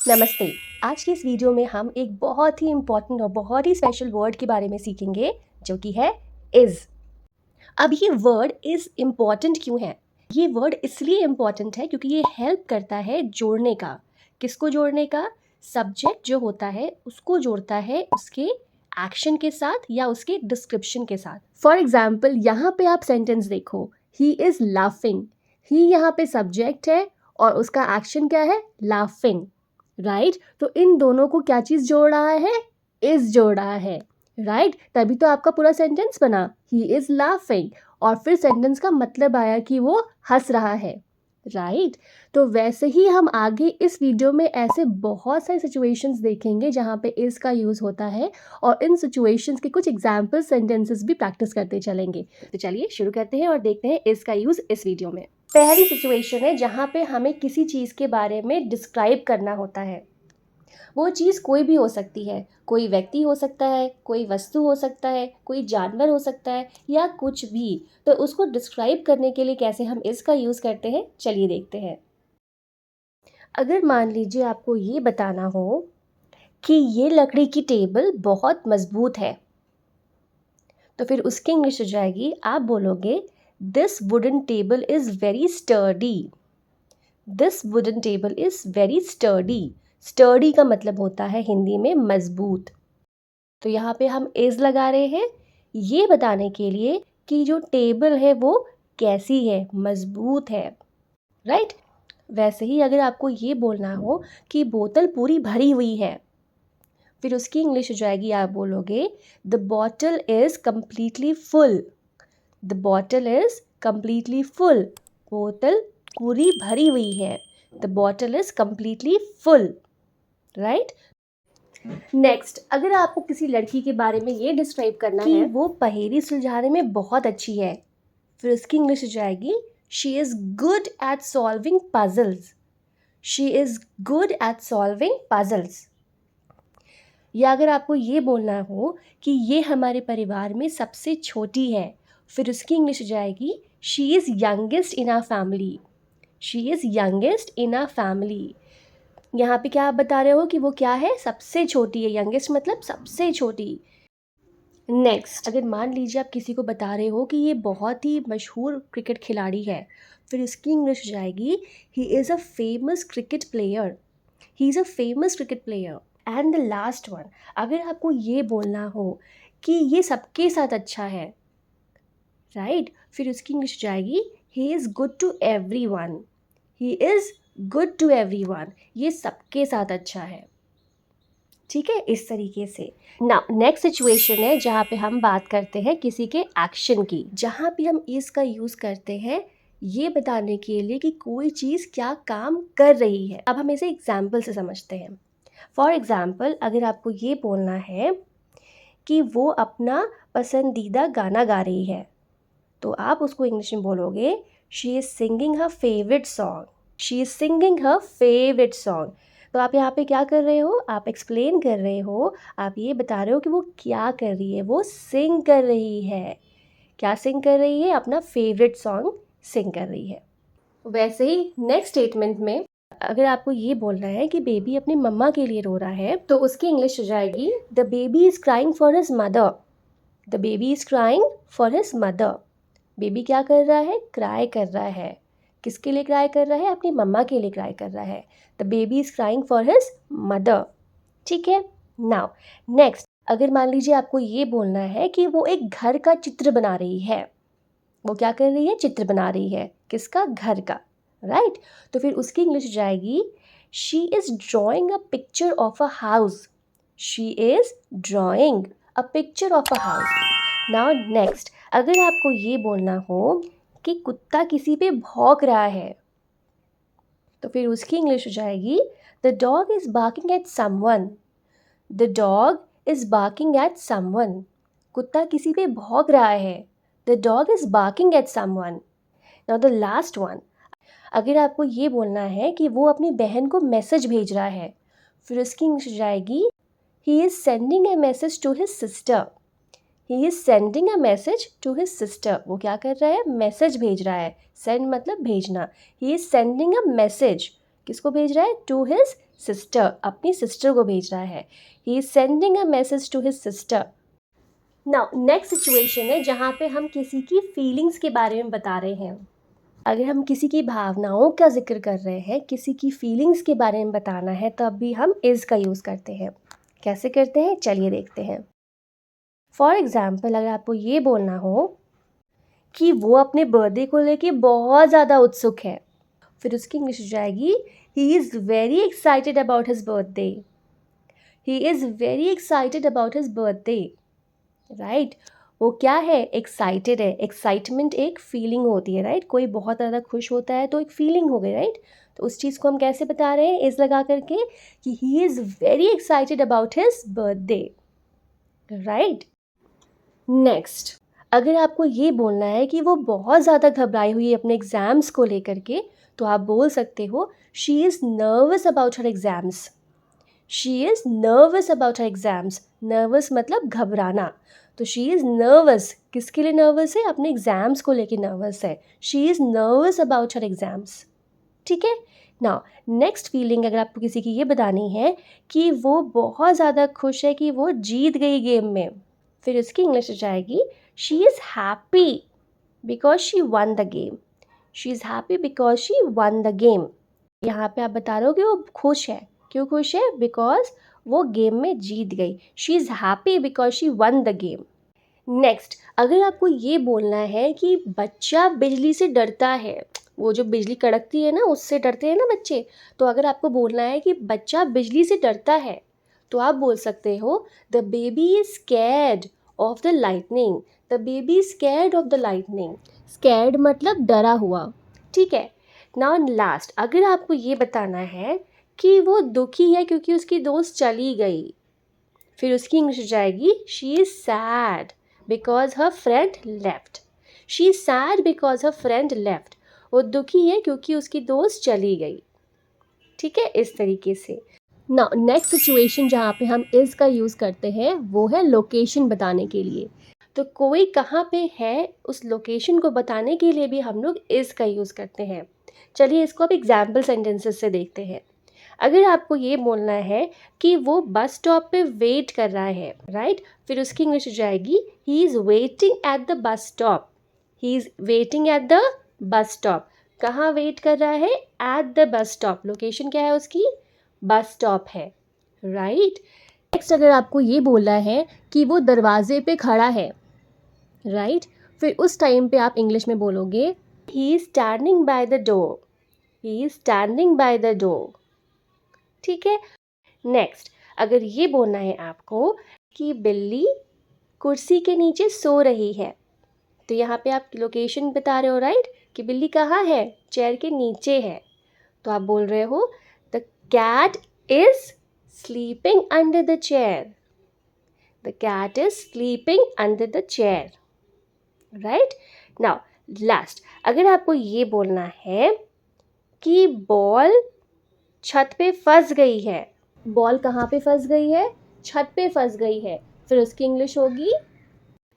नमस्ते। आज की इस वीडियो में हम एक बहुत ही इम्पॉर्टेंट और बहुत ही स्पेशल वर्ड के बारे में सीखेंगे जो कि है इज़। अब ये वर्ड इज़ इम्पॉर्टेंट क्यों है? ये वर्ड इसलिए इम्पॉर्टेंट है क्योंकि ये हेल्प करता है जोड़ने का। किसको जोड़ने का? सब्जेक्ट जो होता है उसको जोड़ता है उसके एक्शन के साथ या उसके डिस्क्रिप्शन के साथ। फॉर एग्जाम्पल यहाँ पे आप सेंटेंस देखो, ही इज़ लाफिंग। ही यहाँ पे सब्जेक्ट है और उसका एक्शन क्या है? लाफिंग। राइट तो इन दोनों को क्या चीज़ जोड़ रहा है? इज़ जोड़ रहा है। राइट तभी तो आपका पूरा सेंटेंस बना, ही इज़ लाफिंग, और फिर सेंटेंस का मतलब आया कि वो हंस रहा है। राइट तो वैसे ही हम आगे इस वीडियो में ऐसे बहुत सारे सिचुएशंस देखेंगे जहाँ पे इज़ का यूज़ होता है और इन सिचुएशंस के कुछ एग्जाम्पल सेंटेंसेस भी प्रैक्टिस करते चलेंगे। तो चलिए शुरू करते हैं और देखते हैं इज़ का यूज़ इस वीडियो में। पहली सिचुएशन है जहाँ पे हमें किसी चीज़ के बारे में डिस्क्राइब करना होता है। वो चीज़ कोई भी हो सकती है, कोई व्यक्ति हो सकता है, कोई वस्तु हो सकता है, कोई जानवर हो सकता है या कुछ भी। तो उसको डिस्क्राइब करने के लिए कैसे हम इसका यूज़ करते हैं, चलिए देखते हैं। अगर मान लीजिए आपको ये बताना हो कि ये लकड़ी की टेबल बहुत मजबूत है, तो फिर उसकी इंग्लिश हो जाएगी, आप बोलोगे this wooden table is very sturdy. This wooden table is very sturdy. Sturdy का मतलब होता है हिंदी में मजबूत। तो यहाँ पे हम इज़ लगा रहे हैं ये बताने के लिए कि जो टेबल है वो कैसी है, मजबूत है। राइट वैसे ही अगर आपको ये बोलना हो कि बोतल पूरी भरी हुई है, फिर उसकी इंग्लिश हो जाएगी, आप बोलोगे the bottle is completely full. The bottle is completely full. बोतल पूरी भरी हुई है। The bottle is completely full. Right next, अगर आपको किसी लड़की के बारे में ये डिस्क्राइब करना है वो पहेली सुलझाने में बहुत अच्छी है, फिर उसकी इंग्लिश हो जाएगी she is good at solving puzzles. She is good at solving puzzles. या अगर आपको ये बोलना हो कि ये हमारे परिवार में सबसे छोटी है, फिर उसकी इंग्लिश हो जाएगी she is youngest in our family. She is youngest in our family. यहाँ पे क्या आप बता रहे हो कि वो क्या है? सबसे छोटी है। यंगेस्ट मतलब सबसे छोटी। नेक्स्ट, अगर मान लीजिए आप किसी को बता रहे हो कि ये बहुत ही मशहूर क्रिकेट खिलाड़ी है, फिर उसकी इंग्लिश हो जाएगी he is a famous cricket player. He is a famous cricket player. And the last one, अगर आपको ये बोलना हो कि ये सबके साथ अच्छा है, राइट फिर उसकी इंग्लिश हो जाएगी he is good to everyone. He is good to everyone. ये सबके साथ अच्छा है। ठीक है, इस तरीके से। नाउ नेक्स्ट सिचुएशन है जहाँ पे हम बात करते हैं किसी के एक्शन की, जहाँ पे हम इज़ का यूज़ करते हैं ये बताने के लिए कि कोई चीज़ क्या काम कर रही है। अब हम इसे एग्जाम्पल से समझते हैं। फॉर एग्जाम्पल, अगर आपको ये बोलना है कि वो अपना पसंदीदा गाना गा रही है, तो आप उसको इंग्लिश में बोलोगे she is singing her favourite song. She is singing her favourite song. तो आप यहाँ पे क्या कर रहे हो? आप एक्सप्लेन कर रहे हो, आप ये बता रहे हो कि वो क्या कर रही है। वो सिंग कर रही है। क्या सिंग कर रही है? अपना फेवरेट सॉन्ग सिंग कर रही है। वैसे ही नेक्स्ट स्टेटमेंट में अगर आपको ये बोलना है कि बेबी अपनी मम्मा के लिए रो रहा है, तो उसकी इंग्लिश हो जाएगी the baby is crying for his mother. The baby is crying for his mother. Baby क्या कर रहा है? क्राई कर रहा है। किसके लिए क्राई कर रहा है? अपनी मम्मा के लिए क्राई कर रहा है। The baby is crying for his mother. ठीक है। नाउ नेक्स्ट, अगर मान लीजिए आपको ये बोलना है कि वो एक घर का चित्र बना रही है। वो क्या कर रही है? चित्र बना रही है। किसका? घर का। राइट तो फिर उसकी इंग्लिश हो जाएगी she is drawing a picture of a house. She is drawing a picture of a house. Now next, अगर आपको ये बोलना हो कि कुत्ता किसी पे भौंक रहा है, तो फिर उसकी इंग्लिश हो जाएगी the dog is barking at someone. The dog is barking at someone. कुत्ता किसी पे भौंक रहा है। The dog is barking at someone. Now the last one, अगर आपको ये बोलना है कि वो अपनी बहन को मैसेज भेज रहा है, फिर उसकी इंग्लिश हो जाएगी he is sending a message to his sister. He is sending a message to his sister. वो क्या कर रहा है? मैसेज भेज रहा है। सेंड मतलब भेजना। He is sending a message. किसको भेज रहा है? टू हिज सिस्टर, अपनी सिस्टर को भेज रहा है. He is sending a message to his sister. Now next situation है जहाँ पे हम किसी की फीलिंग्स के बारे में बता रहे हैं. अगर हम किसी की भावनाओं का जिक्र कर रहे हैं, किसी की फीलिंग्स के बारे में बताना है, तब भी हम इज़ का यूज़ करते हैं. कैसे करते हैं, चलिए देखते हैं. फॉर एग्ज़ाम्पल, अगर आपको ये बोलना हो कि वो अपने बर्थडे को लेके बहुत ज़्यादा उत्सुक है, फिर उसकी इंग्लिश हो जाएगी he is very excited about his birthday. He is very excited about his birthday. Right, वो क्या है, एक्साइटेड है. एक्साइटमेंट एक फीलिंग होती है, राइट. कोई बहुत ज़्यादा खुश होता है तो एक फीलिंग हो गई, राइट. तो उस चीज़ को हम कैसे बता रहे हैं, इज़ लगा करके, कि he is very excited about his birthday. Right. Next, अगर आपको ये बोलना है कि वो बहुत ज़्यादा घबराई हुई है अपने एग्ज़ाम्स को लेकर के, तो आप बोल सकते हो she is nervous about her exams. She is nervous about her exams. Nervous मतलब घबराना. तो शी इज़ नर्वस, किसके लिए नर्वस है, अपने एग्ज़ाम्स को लेके नर्वस है. She is nervous about her exams. ठीक है. नाउ नेक्स्ट फीलिंग अगर आपको किसी की ये बतानी है कि वो बहुत ज़्यादा खुश है कि वो जीत गई गेम में, फिर उसकी इंग्लिश हो जाएगी she is happy because she one the game. She is happy because she one the game. यहाँ पे आप बता रहे हो कि वो खुश है. क्यों खुश है, बिकॉज वो गेम में जीत गई. She is happy because she one the game. Next, अगर आपको ये बोलना है कि बच्चा बिजली से डरता है, वो जो बिजली कड़कती है ना, उससे डरते हैं ना बच्चे, तो अगर आपको बोलना है कि बच्चा बिजली से डरता है, तो आप बोल सकते हो the baby is scared of the lightning. The baby is scared of the lightning. Scared मतलब डरा हुआ. ठीक है. नाउ लास्ट, अगर आपको ये बताना है कि वो दुखी है क्योंकि उसकी दोस्त चली गई, फिर उसकी इंग्लिश हो जाएगी she is sad because her friend left. She is sad because her friend left. वो दुखी है क्योंकि उसकी दोस्त चली गई. ठीक है, इस तरीके से. नाउ नेक्स्ट सिचुएशन जहाँ पे हम इज़ का यूज़ करते हैं वो है लोकेशन बताने के लिए. तो कोई कहाँ पे है, उस लोकेशन को बताने के लिए भी हम लोग इज़ का यूज़ करते हैं. चलिए इसको अब एग्जाम्पल सेंटेंसेस से देखते हैं. अगर आपको ये बोलना है कि वो बस स्टॉप पे वेट कर रहा है, राइट, फिर उसकी इंग्लिश हो जाएगी he is waiting at the bus stop. He is waiting at the bus stop. कहाँ वेट कर रहा है, at the bus stop. Location क्या है उसकी, बस स्टॉप है. राइट. नेक्स्ट, अगर आपको ये बोलना है कि वो दरवाजे पे खड़ा है, राइट, फिर उस टाइम पे आप इंग्लिश में बोलोगे he is standing by the door. He is standing by the door. ठीक है. नेक्स्ट, अगर ये बोलना है आपको कि बिल्ली कुर्सी के नीचे सो रही है, तो यहाँ पे आप लोकेशन बता रहे हो, राइट, कि बिल्ली कहाँ है, चेयर के नीचे है. तो आप बोल रहे हो the cat is sleeping under the chair. The cat is sleeping under the chair. Right. Now last, अगर आपको ये बोलना है कि बॉल छत पे फंस गई है. बॉल कहाँ पे फंस गई है, छत पे फंस गई है, फिर उसकी इंग्लिश होगी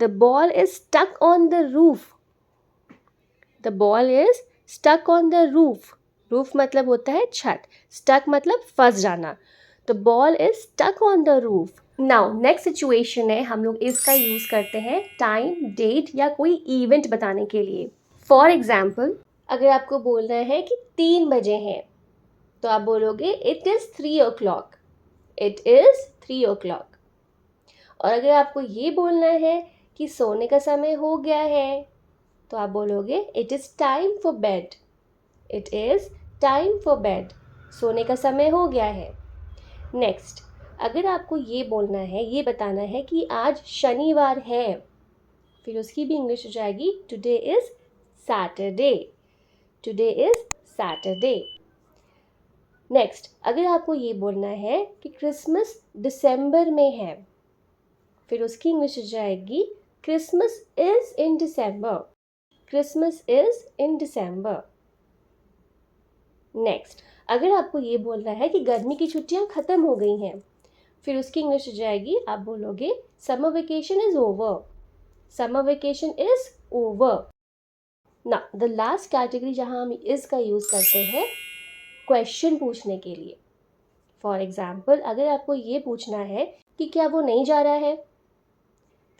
the ball is stuck on the roof. The ball is stuck on the roof. Roof मतलब होता है छत, स्टक मतलब फंस जाना. The ball is stuck on the roof. Now next situation है, हम लोग इसका यूज़ करते हैं टाइम, डेट या कोई इवेंट बताने के लिए. फॉर एग्जाम्पल, अगर आपको बोलना है कि 3 बजे हैं, तो आप बोलोगे it is 3 o'clock. It is 3 o'clock. और अगर आपको ये बोलना है कि सोने का समय हो गया है, तो आप बोलोगे it is time for bed. It is time for bed. सोने का समय हो गया है. नेक्स्ट, अगर आपको ये बोलना है, ये बताना है कि आज शनिवार है, फिर उसकी भी इंग्लिश हो जाएगी today is Saturday. Today is Saturday. Next, अगर आपको ये बोलना है कि क्रिसमस दिसंबर में है, फिर उसकी इंग्लिश हो जाएगी Christmas is in December. Christmas is in December. Next, अगर आपको ये बोलना है कि गर्मी की छुट्टियां ख़त्म हो गई हैं, फिर उसकी इंग्लिश हो जाएगी, आप बोलोगे summer vacation is over. Summer vacation is over. ना द लास्ट कैटेगरी जहाँ हम इज़ का यूज़ करते हैं क्वेश्चन पूछने के लिए. फॉर एग्जाम्पल अगर आपको ये पूछना है कि क्या वो नहीं जा रहा है,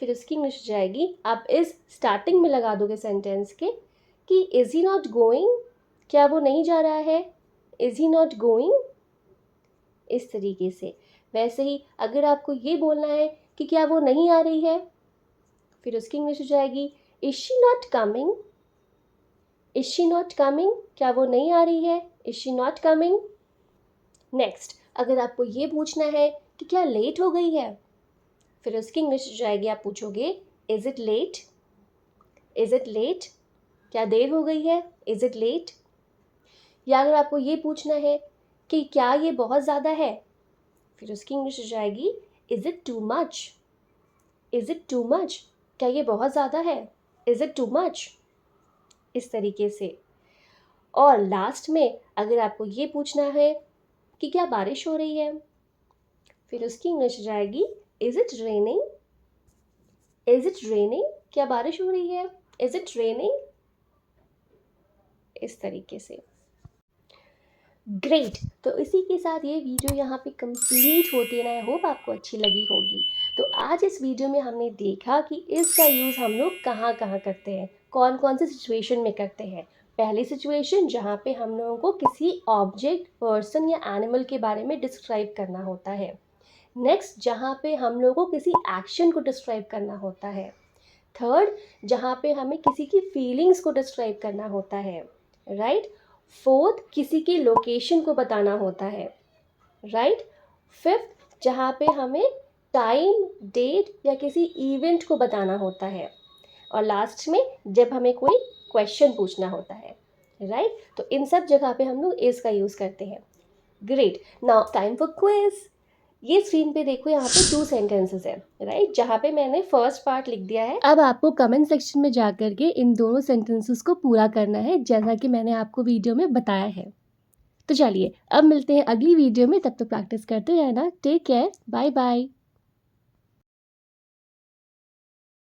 फिर उसकी इंग्लिश हो जाएगी, आप इस स्टार्टिंग में लगा दोगे सेंटेंस के कि इज़ ही नॉट गोइंग, क्या वो नहीं जा रहा है, इज़ ही नॉट गोइंग, इस तरीके से। वैसे ही अगर आपको ये बोलना है कि क्या वो नहीं आ रही है, फिर उसकी इंग्लिश हो जाएगी is she not coming, is she not coming, क्या वो नहीं आ रही है, is she not coming. Next अगर आपको ये पूछना है कि क्या लेट हो गई है, फिर उसकी इंग्लिश हो जाएगी, आप पूछोगे is it let, is it let, क्या देर हो गई है, इज़ इट लेट। या अगर आपको ये पूछना है कि क्या ये बहुत ज़्यादा है, फिर उसकी इंग्लिश हो जाएगी is it too much, is it too much, क्या ये बहुत ज़्यादा है, इज़ इट टू मच, इस तरीके से। और लास्ट में अगर आपको ये पूछना है कि क्या बारिश हो रही है, फिर उसकी इंग्लिश हो जाएगी is it raining, is it raining, क्या बारिश हो रही है, इज़ इट रेनिंग, इस तरीके से। ग्रेट, तो इसी के साथ ये वीडियो यहाँ पे कंप्लीट होती है। आई होप आपको अच्छी लगी होगी। तो आज इस वीडियो में हमने देखा कि इसका यूज़ हम लोग कहाँ कहाँ करते हैं, कौन कौन से सिचुएशन में करते हैं। पहली सिचुएशन जहाँ पे हम लोगों को किसी ऑब्जेक्ट, पर्सन या एनिमल के बारे में डिस्क्राइब करना होता है। नेक्स्ट जहाँ पे हम लोगों को किसी एक्शन को डिस्क्राइब करना होता है। थर्ड जहाँ पे हमें किसी की फीलिंग्स को डिस्क्राइब करना होता है, राइट। फोर्थ किसी की लोकेशन को बताना होता है, राइट। फिफ्थ जहाँ पे हमें टाइम, डेट या किसी इवेंट को बताना होता है। और लास्ट में जब हमें कोई क्वेश्चन पूछना होता है, राइट। तो इन सब जगह पे हम लोग इज का यूज़ करते हैं। Great, now time for quiz. ये स्क्रीन पे देखो, यहाँ पे 2 सेंटेंसेस है, राइट, जहाँ पे मैंने फर्स्ट पार्ट लिख दिया है। अब आपको कमेंट सेक्शन में जा करके इन दोनों सेंटेंसेस को पूरा करना है, जैसा कि मैंने आपको वीडियो में बताया है। तो चलिए अब मिलते हैं अगली वीडियो में, तब तक प्रैक्टिस करते रहना। Take care, bye bye.